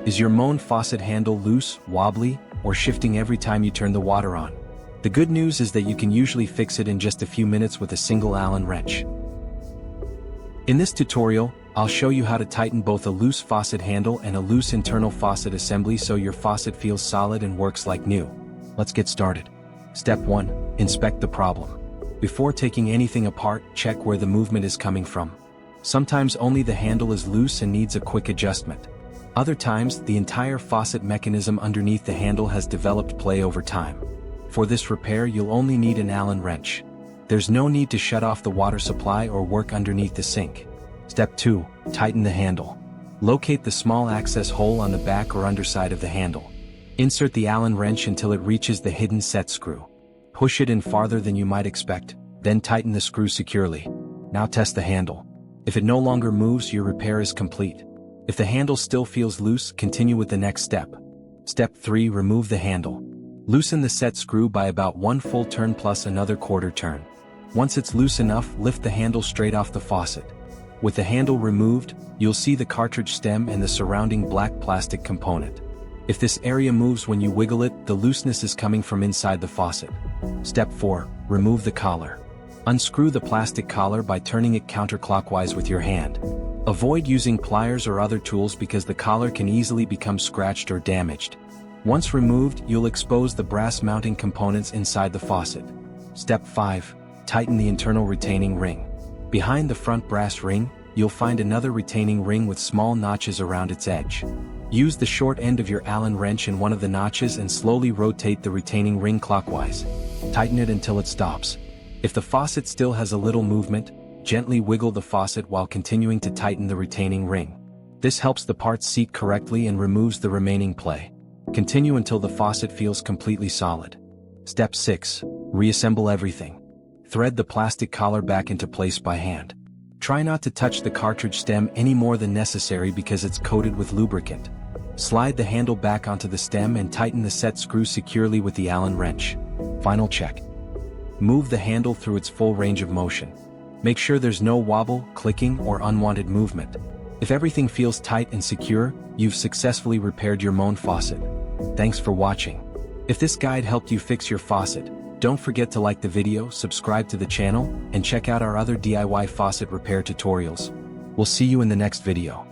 Is your Moen faucet handle loose, wobbly, or shifting every time you turn the water on? The good news is that you can usually fix it in just a few minutes with a single Allen wrench. In this tutorial, I'll show you how to tighten both a loose faucet handle and a loose internal faucet assembly so your faucet feels solid and works like new. Let's get started. Step 1. Inspect the problem. Before taking anything apart, check where the movement is coming from. Sometimes only the handle is loose and needs a quick adjustment. Other times, the entire faucet mechanism underneath the handle has developed play over time. For this repair, you'll only need an Allen wrench. There's no need to shut off the water supply or work underneath the sink. Step 2. Tighten the handle. Locate the small access hole on the back or underside of the handle. Insert the Allen wrench until it reaches the hidden set screw. Push it in farther than you might expect, then tighten the screw securely. Now test the handle. If it no longer moves, your repair is complete. If the handle still feels loose, continue with the next step. Step 3. Remove the handle. Loosen the set screw by about 1 full turn plus another quarter turn. Once it's loose enough, lift the handle straight off the faucet. With the handle removed, you'll see the cartridge stem and the surrounding black plastic component. If this area moves when you wiggle it, the looseness is coming from inside the faucet. Step 4. Remove the collar. Unscrew the plastic collar by turning it counterclockwise with your hand. Avoid using pliers or other tools because the collar can easily become scratched or damaged. Once removed, you'll expose the brass mounting components inside the faucet. Step 5. Tighten the internal retaining ring. Behind the front brass ring, you'll find another retaining ring with small notches around its edge. Use the short end of your Allen wrench in one of the notches and slowly rotate the retaining ring clockwise. Tighten it until it stops. If the faucet still has a little movement, gently wiggle the faucet while continuing to tighten the retaining ring. This helps the parts seat correctly and removes the remaining play. Continue until the faucet feels completely solid. Step 6. Reassemble everything. Thread the plastic collar back into place by hand. Try not to touch the cartridge stem any more than necessary because it's coated with lubricant. Slide the handle back onto the stem and tighten the set screw securely with the Allen wrench. Final check. Move the handle through its full range of motion. Make sure there's no wobble, clicking, or unwanted movement. If everything feels tight and secure, you've successfully repaired your Moen faucet. Thanks for watching. If this guide helped you fix your faucet, don't forget to like the video, subscribe to the channel, and check out our other DIY faucet repair tutorials. We'll see you in the next video.